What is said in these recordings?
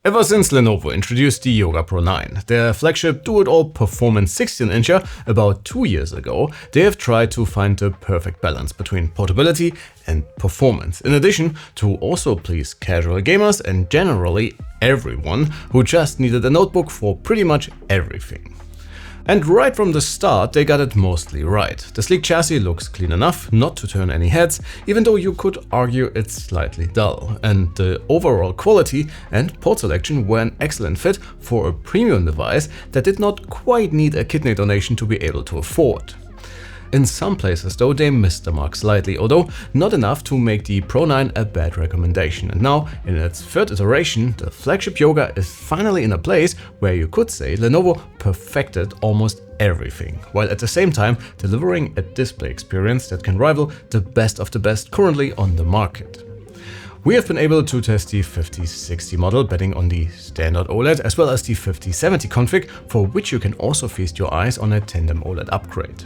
Ever since Lenovo introduced the Yoga Pro 9, their flagship do-it-all performance 16-incher about 2 years ago, they have tried to find the perfect balance between portability and performance, in addition to also please casual gamers and generally everyone who just needed a notebook for pretty much everything. And right from the start, they got it mostly right. The sleek chassis looks clean enough not to turn any heads, even though you could argue it's slightly dull. And the overall quality and port selection were an excellent fit for a premium device that did not quite need a kidney donation to be able to afford. In some places though, they missed the mark slightly, although not enough to make the Pro 9 a bad recommendation. And now, in its third iteration, the flagship Yoga is finally in a place where you could say Lenovo perfected almost everything, while at the same time delivering a display experience that can rival the best of the best currently on the market. We have been able to test the 5060 model betting on the standard OLED as well as the 5070 config, for which you can also feast your eyes on a Tandem OLED upgrade.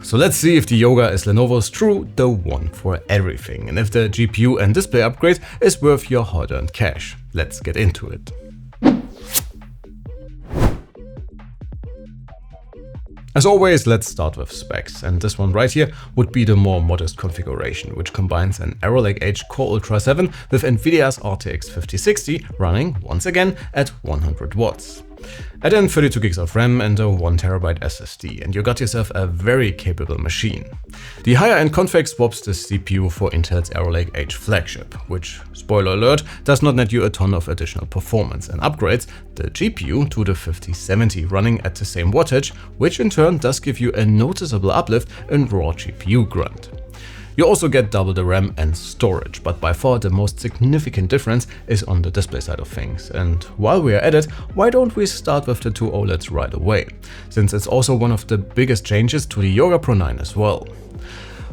So let's see if the Yoga is Lenovo's true the one for everything, and if the GPU and display upgrade is worth your hard-earned cash. Let's get into it. As always, let's start with specs, and this one right here would be the more modest configuration, which combines an Arrow Lake Edge Core Ultra 7 with Nvidia's RTX 5060 running once again at 100 watts. Add in 32 gigs of RAM and a 1TB SSD, and you got yourself a very capable machine. The higher-end config swaps the CPU for Intel's Arrow Lake Edge flagship, which, spoiler alert, does not net you a ton of additional performance, and upgrades the GPU to the 5070 running at the same wattage, which in turn does give you a noticeable uplift in raw GPU grunt. You also get double the RAM and storage, but by far the most significant difference is on the display side of things. And while we are at it, why don't we start with the two OLEDs right away, since it's also one of the biggest changes to the Yoga Pro 9 as well.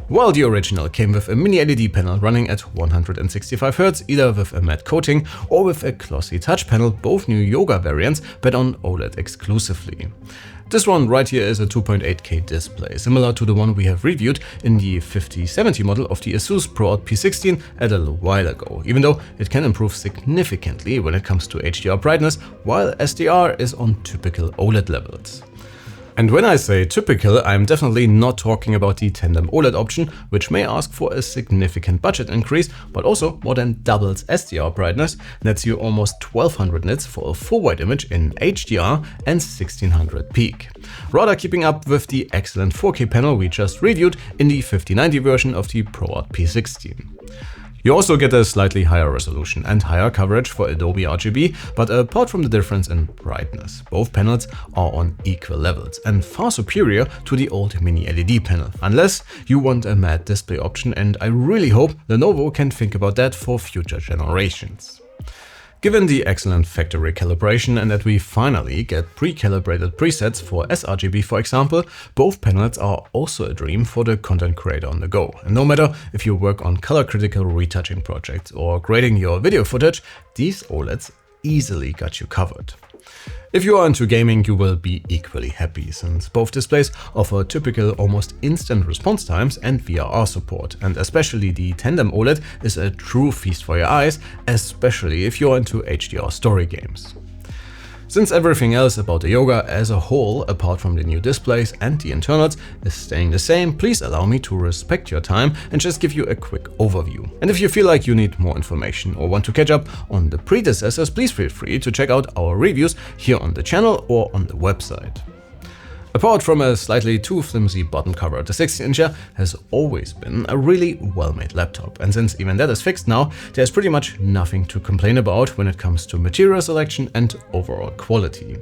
While the original came with a mini LED panel running at 165Hz, either with a matte coating or with a glossy touch panel, both new Yoga variants bet on OLED exclusively. This one right here is a 2.8K display, similar to the one we have reviewed in the 5070 model of the Asus ProArt P16 a little while ago, even though it can improve significantly when it comes to HDR brightness, while SDR is on typical OLED levels. And when I say typical, I'm definitely not talking about the Tandem OLED option, which may ask for a significant budget increase, but also more than doubles SDR brightness, nets you almost 1200 nits for a full-wide image in HDR and 1600 peak. Rather keeping up with the excellent 4K panel we just reviewed in the 5090 version of the ProArt P16. You also get a slightly higher resolution and higher coverage for Adobe RGB, but apart from the difference in brightness, both panels are on equal levels and far superior to the old mini LED panel, unless you want a matte display option, and I really hope Lenovo can think about that for future generations. Given the excellent factory calibration and that we finally get pre-calibrated presets for sRGB for example, both panels are also a dream for the content creator on the go. And no matter if you work on color-critical retouching projects or grading your video footage, these OLEDs easily got you covered. If you are into gaming, you will be equally happy, since both displays offer typical almost instant response times and VRR support, and especially the Tandem OLED is a true feast for your eyes, especially if you're into HDR story games. Since everything else about the Yoga as a whole, apart from the new displays and the internals, is staying the same, please allow me to respect your time and just give you a quick overview. And if you feel like you need more information or want to catch up on the predecessors, please feel free to check out our reviews here on the channel or on the website. Apart from a slightly too flimsy bottom cover, the 16-incher has always been a really well-made laptop, and since even that is fixed now, there's pretty much nothing to complain about when it comes to material selection and overall quality.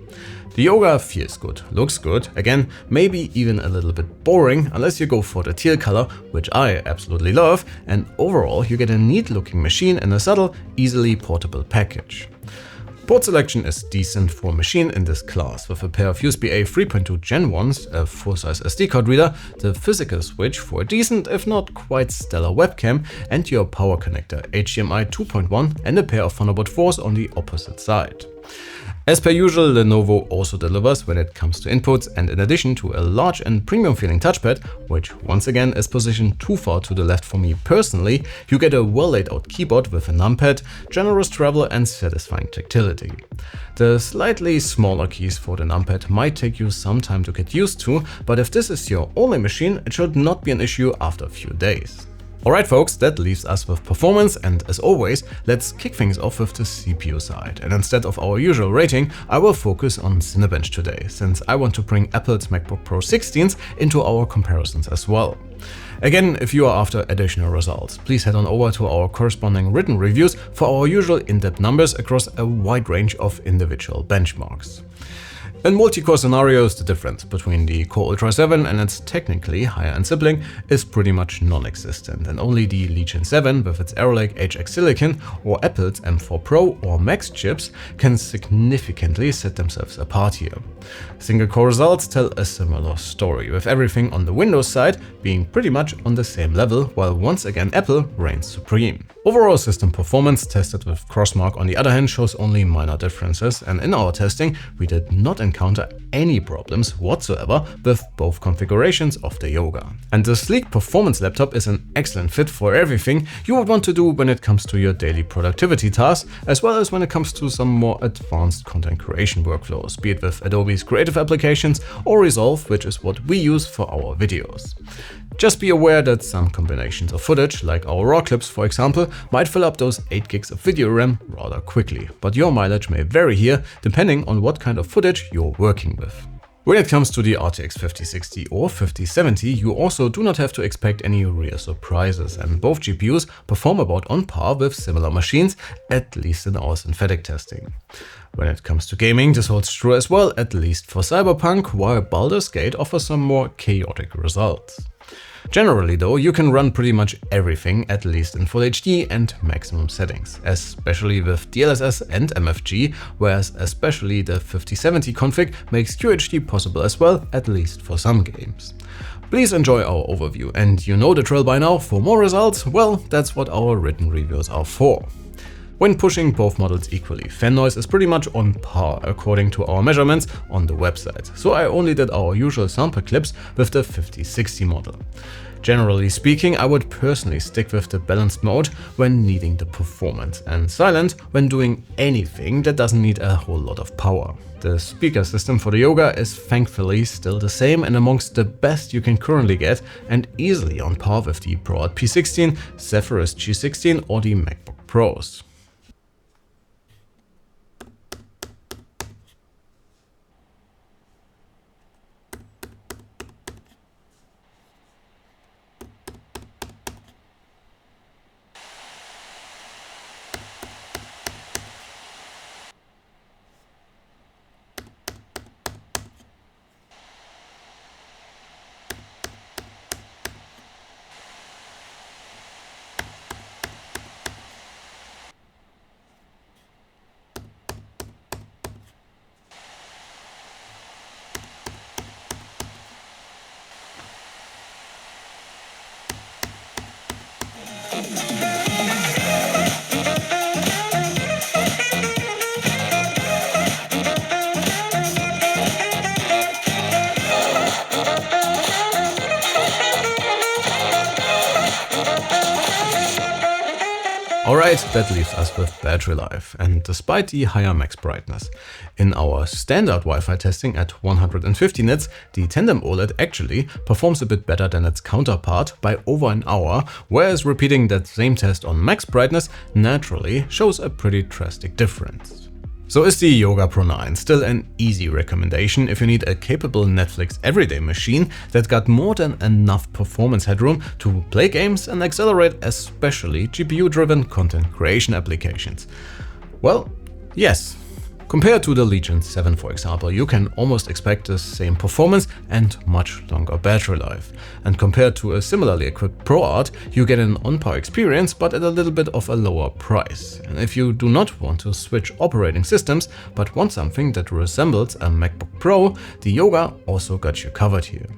The Yoga feels good, looks good, again, maybe even a little bit boring unless you go for the teal color, which I absolutely love, and overall you get a neat-looking machine in a subtle, easily portable package. Port selection is decent for a machine in this class, with a pair of USB-A 3.2 Gen 1s, a full-size SD card reader, the physical switch for a decent if not quite stellar webcam, and your power connector HDMI 2.1 and a pair of Thunderbolt 4s on the opposite side. As per usual, Lenovo also delivers when it comes to inputs, and in addition to a large and premium feeling touchpad, which once again is positioned too far to the left for me personally, you get a well laid out keyboard with a numpad, generous travel and satisfying tactility. The slightly smaller keys for the numpad might take you some time to get used to, but if this is your only machine, it should not be an issue after a few days. Alright folks, that leaves us with performance, and as always, let's kick things off with the CPU side. And instead of our usual rating, I will focus on Cinebench today, since I want to bring Apple's MacBook Pro 16s into our comparisons as well. Again, if you are after additional results, please head on over to our corresponding written reviews for our usual in-depth numbers across a wide range of individual benchmarks. In multi-core scenarios, the difference between the Core Ultra 7 and its technically higher-end sibling is pretty much non-existent, and only the Legion 7 with its Arrow Lake HX Silicon or Apple's M4 Pro or Max chips can significantly set themselves apart here. Single-core results tell a similar story, with everything on the Windows side being pretty much on the same level, while once again Apple reigns supreme. Overall system performance tested with Crossmark on the other hand shows only minor differences, and in our testing we did not encounter any problems whatsoever with both configurations of the Yoga. And the sleek performance laptop is an excellent fit for everything you would want to do when it comes to your daily productivity tasks, as well as when it comes to some more advanced content creation workflows, be it with Adobe's creative applications or Resolve, which is what we use for our videos. Just be aware that some combinations of footage, like our RAW clips for example, might fill up those 8 gigs of video RAM rather quickly, but your mileage may vary here depending on what kind of footage you're working with. When it comes to the RTX 5060 or 5070, you also do not have to expect any real surprises, and both GPUs perform about on par with similar machines, at least in our synthetic testing. When it comes to gaming, this holds true as well, at least for Cyberpunk, while Baldur's Gate offers some more chaotic results. Generally though, you can run pretty much everything, at least in Full HD and maximum settings, especially with DLSS and MFG, whereas especially the 5070 config makes QHD possible as well, at least for some games. Please enjoy our overview, and you know the drill by now. For more results, well, that's what our written reviews are for. When pushing both models equally, fan noise is pretty much on par according to our measurements on the website, so I only did our usual sample clips with the 5060 model. Generally speaking, I would personally stick with the balanced mode when needing the performance, and silent when doing anything that doesn't need a whole lot of power. The speaker system for the Yoga is thankfully still the same and amongst the best you can currently get, and easily on par with the ProArt P16, Zephyrus G16 or the MacBook Pros. Alright, that leaves us with battery life, and despite the higher max brightness. In our standard Wi-Fi testing at 150 nits, the Tandem OLED actually performs a bit better than its counterpart by over an hour, whereas repeating that same test on max brightness naturally shows a pretty drastic difference. So is the Yoga Pro 9 still an easy recommendation if you need a capable Netflix everyday machine that got more than enough performance headroom to play games and accelerate especially GPU-driven content creation applications? Well, yes. Compared to the Legion 7 for example, you can almost expect the same performance and much longer battery life. And compared to a similarly equipped ProArt, you get an on-par experience but at a little bit of a lower price. And if you do not want to switch operating systems but want something that resembles a MacBook Pro, the Yoga also got you covered here.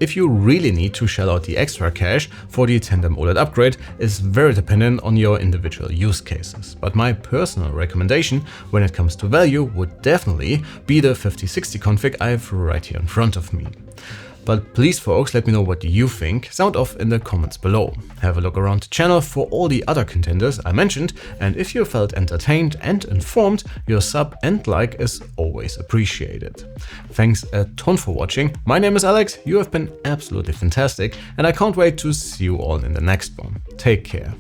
if you really need to shell out the extra cash for the Tandem OLED upgrade is very dependent on your individual use cases. But my personal recommendation when it comes to value would definitely be the 5060 config I have right here in front of me. But please folks, let me know what you think, sound off in the comments below. Have a look around the channel for all the other contenders I mentioned, and if you felt entertained and informed, your sub and like is always appreciated. Thanks a ton for watching, my name is Alex, you have been absolutely fantastic, and I can't wait to see you all in the next one. Take care.